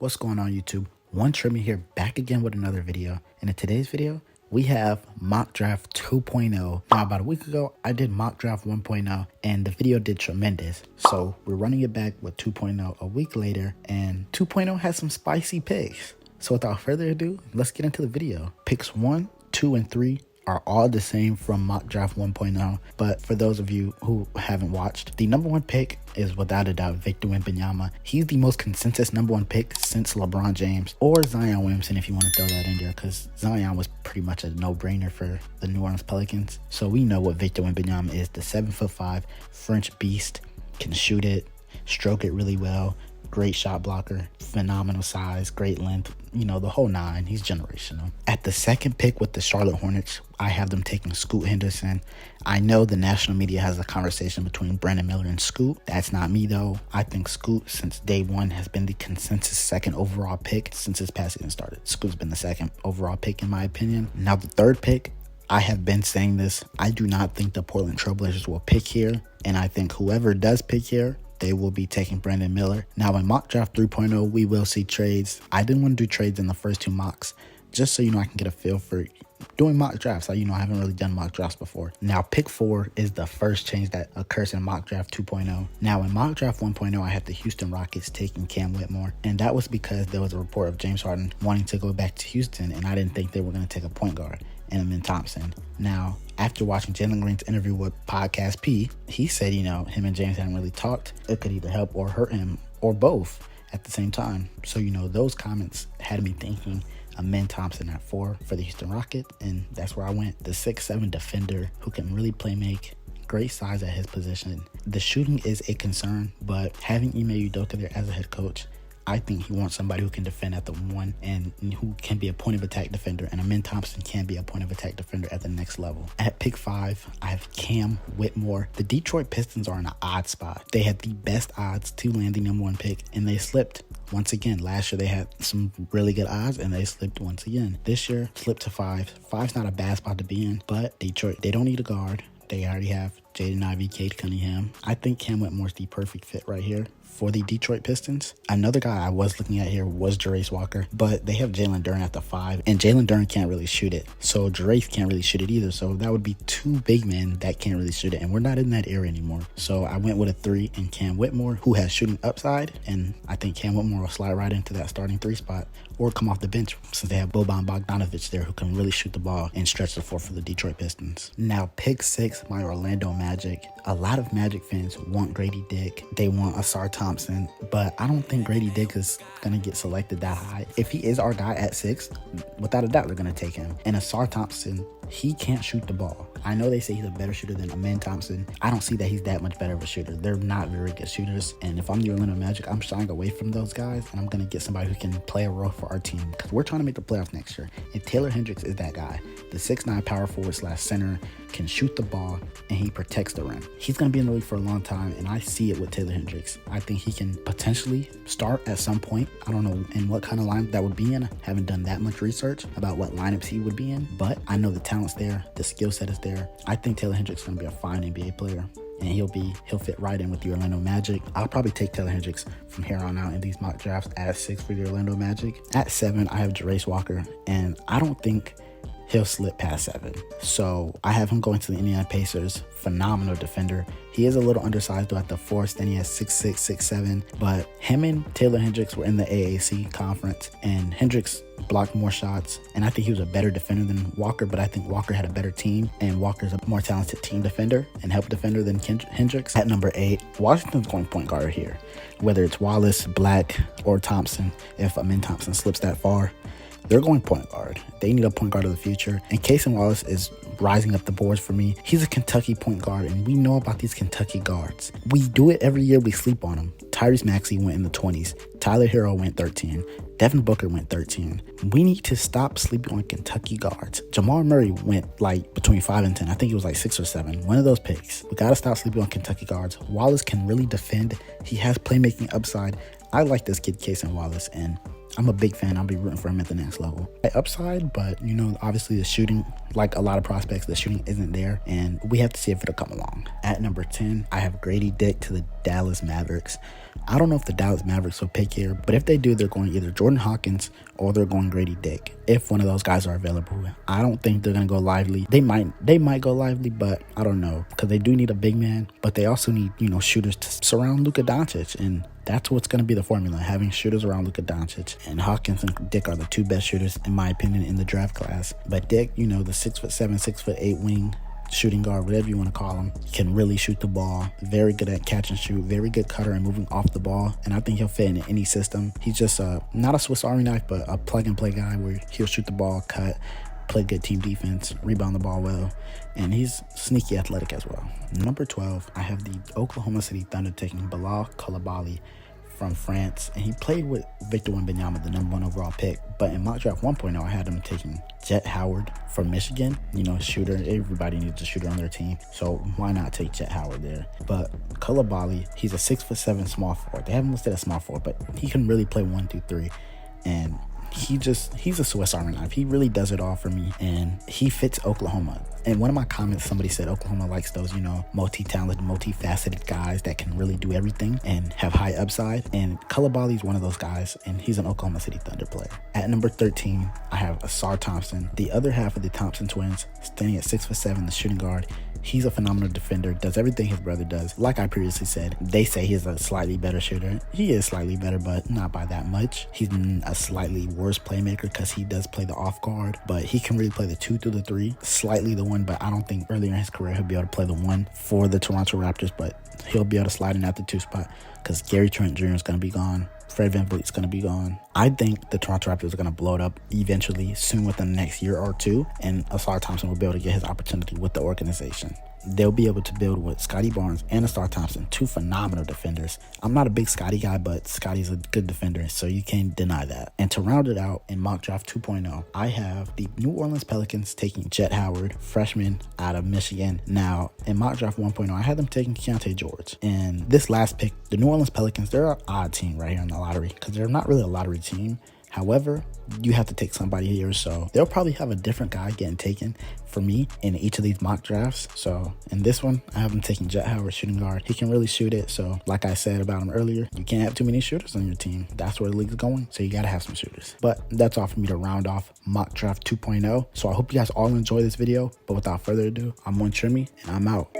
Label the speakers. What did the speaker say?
Speaker 1: What's going on, YouTube? One Trimmy here, back again with another video. And in today's video, we have Mock Draft 2.0. Now, about a week ago, I did Mock Draft 1.0, and the video did tremendous. So we're running it back with 2.0 a week later, and 2.0 has some spicy picks. So without further ado, let's get into the video. Picks 1, 2, and 3 are all the same from Mock Draft 1.0, but for those of you who haven't watched, the number one pick is without a doubt Victor Wembanyama. He's the most consensus number one pick since LeBron James or Zion Williamson, if you want to throw that in there, because Zion was pretty much a no-brainer for the New Orleans Pelicans. So we know what Victor Wembanyama is: the 7'5" French beast, can shoot it, stroke it really well, great shot blocker, phenomenal size, great length, you know, the whole nine. He's generational. At the second pick with the Charlotte Hornets, I have them taking Scoot Henderson. I know the national media has a conversation between Brandon Miller and Scoot. That's not me, though. I think Scoot, since day one, has been the consensus second overall pick since his past season started. Scoot's been the second overall pick, in my opinion. Now, the third pick, I have been saying this, I do not think the Portland Trailblazers will pick here, and I think whoever does pick here, they will be taking Brandon Miller. Now, in Mock Draft 3.0, we will see trades. I didn't want to do trades in the first two mocks, just so you know I can get a feel for doing mock drafts. I haven't really done mock drafts before. Now, pick 4 is the first change that occurs in Mock Draft 2.0. Now, in Mock Draft 1.0, I had the Houston Rockets taking Cam Whitmore, and that was because there was a report of James Harden wanting to go back to Houston, and I didn't think they were going to take a point guard, and Amen Thompson. Now, after watching Jalen Green's interview with Podcast P, he said, him and James hadn't really talked. It could either help or hurt him, or both at the same time. So, those comments had me thinking Amen Thompson at 4 for the Houston Rockets, and that's where I went. The 6'7" defender who can really play make, great size at his position. The shooting is a concern, but having Ime Udoka there as a head coach, I think he wants somebody who can defend at the 1 and who can be a point of attack defender, and Amen Thompson can be a point of attack defender at the next level. At pick 5, I have Cam Whitmore. The Detroit Pistons are in an odd spot. They had the best odds to land the number 1 pick, and they slipped. Once again, last year they had some really good odds and they slipped once again. This year, slipped to 5. 5's not a bad spot to be in, but Detroit, they don't need a guard. They already have Jaden Ivey, Cade Cunningham. I think Cam Whitmore's the perfect fit right here for the Detroit Pistons. Another guy I was looking at here was Jarace Walker, but they have Jalen Duren at the 5, and Jalen Duren can't really shoot it. So Jarace can't really shoot it either. So that would be 2 big men that can't really shoot it, and we're not in that era anymore. So I went with a 3 and Cam Whitmore, who has shooting upside, and I think Cam Whitmore will slide right into that starting 3 spot or come off the bench since they have Boban Bogdanovic there who can really shoot the ball and stretch the floor for the Detroit Pistons. Now, pick 6, my Orlando Magic. A lot of Magic fans want Grady Dick. They want Ausar Thompson, but I don't think Grady Dick is going to get selected that high. If he is our guy at 6, without a doubt, they're going to take him. And Ausar Thompson, he can't shoot the ball. I know they say he's a better shooter than Amen Thompson. I don't see that he's that much better of a shooter. They're not very good shooters. And if I'm the Orlando Magic, I'm shying away from those guys. And I'm going to get somebody who can play a role for our team, because we're trying to make the playoffs next year. And Taylor Hendricks is that guy. The 6'9" power forward / center, can shoot the ball, and he protects the rim. He's going to be in the league for a long time, and I see it with Taylor Hendricks. I think he can potentially start at some point. I don't know in what kind of lineup that would be in. I haven't done that much research about what lineups he would be in, but I know the talent's there. The skill set is there. I think Taylor Hendricks is going to be a fine NBA player, and he'll fit right in with the Orlando Magic. I'll probably take Taylor Hendricks from here on out in these mock drafts at 6 for the Orlando Magic. At 7, I have Jarace Walker, and I don't think he'll slip past 7. So I have him going to the Indiana Pacers. Phenomenal defender. He is a little undersized though at the 4, standing at 6'6", 6'7", but him and Taylor Hendricks were in the AAC conference, and Hendricks blocked more shots, and I think he was a better defender than Walker, but I think Walker had a better team, and Walker's a more talented team defender and help defender than Hendricks. At number 8, Washington's going point guard here. Whether it's Wallace, Black, or Thompson, if Amen Thompson slips that far, they're going point guard. They need a point guard of the future, and Cason Wallace is rising up the boards for me. He's a Kentucky point guard, and we know about these Kentucky guards. We do it every year. We sleep on them. Tyrese Maxey went in the 20s. Tyler Hero went 13. Devin Booker went 13. We need to stop sleeping on Kentucky guards. Jamal Murray went between 5 and 10. I think it was 6 or 7. One of those picks. We got to stop sleeping on Kentucky guards. Wallace can really defend. He has playmaking upside. I like this kid, Cason Wallace, and I'm a big fan. I'll be rooting for him at the next level. Upside, but you know, obviously the shooting, like a lot of prospects, the shooting isn't there, and we have to see if it'll come along. At number 10, I have Grady Dick to the Dallas Mavericks. I don't know if the Dallas Mavericks will pick here, but if they do, they're going either Jordan Hawkins or they're going Grady Dick, if one of those guys are available. I don't think they're going to go Lively. They might go Lively, but I don't know, because they do need a big man, but they also need, you know, shooters to surround Luka Doncic, and that's what's going to be the formula, having shooters around Luka Doncic. And Hawkins and Dick are the two best shooters, in my opinion, in the draft class. But Dick, you know, the 6'7", 6'8" wing shooting guard, whatever you want to call him, can really shoot the ball. Very good at catch and shoot, very good cutter and moving off the ball. And I think he'll fit into any system. He's just not a Swiss Army knife, but a plug and play guy where he'll shoot the ball, cut, play good team defense, rebound the ball well, and he's sneaky athletic as well. Number 12, I have the Oklahoma City Thunder taking Bilal Coulibaly from France, and he played with Victor Wembanyama, the #1 overall pick. But in mock draft 1.0, I had him taking Jet Howard from Michigan. You know, shooter. Everybody needs a shooter on their team, so why not take Jet Howard there? But Coulibaly, he's a 6'7" small forward. They have him listed as small forward, but he can really play 1, 2, 3, and he's a Swiss Army knife. He really does it all for me, and he fits Oklahoma. In one of my comments, somebody said Oklahoma likes those, you know, multi-talented, multifaceted guys that can really do everything and have high upside. And Coulibaly is one of those guys, and he's an Oklahoma City Thunder player. At number 13, I have Ausar Thompson, the other half of the Thompson twins, standing at 6'7", the shooting guard. He's a phenomenal defender, does everything his brother does. Like I previously said, they say he's a slightly better shooter. He is slightly better, but not by that much. He's a slightly worse playmaker because he does play the off guard, but he can really play the 2 through the 3, slightly the 1, but I don't think earlier in his career he'll be able to play the 1 for the Toronto Raptors, but he'll be able to slide in at the 2 spot because Gary Trent Jr. is going to be gone. Fred VanVleet's going to be gone. I think the Toronto Raptors are going to blow it up eventually, soon within the next year or two, and Ausar Thompson will be able to get his opportunity with the organization. They'll be able to build with Scottie Barnes and Ausar Thompson, 2 phenomenal defenders. I'm not a big Scottie guy, but Scottie's a good defender, so you can't deny that. And to round it out, in mock draft 2.0, I have the New Orleans Pelicans taking Jet Howard, freshman out of Michigan. Now, in mock draft 1.0, I had them taking Keontae George. And this last pick, the New Orleans Pelicans, they're an odd team right here in the lottery because they're not really a lottery team. However, you have to take somebody here, so they'll probably have a different guy getting taken for me in each of these mock drafts. So in this one, I have him taking Jet Howard, shooting guard. He can really shoot it, so like I said about him earlier, you can't have too many shooters on your team. That's where the league's going, so you gotta have some shooters. But that's all for me to round off mock draft 2.0. So I hope you guys all enjoy this video, but without further ado, I'm One Trimmy, and I'm out.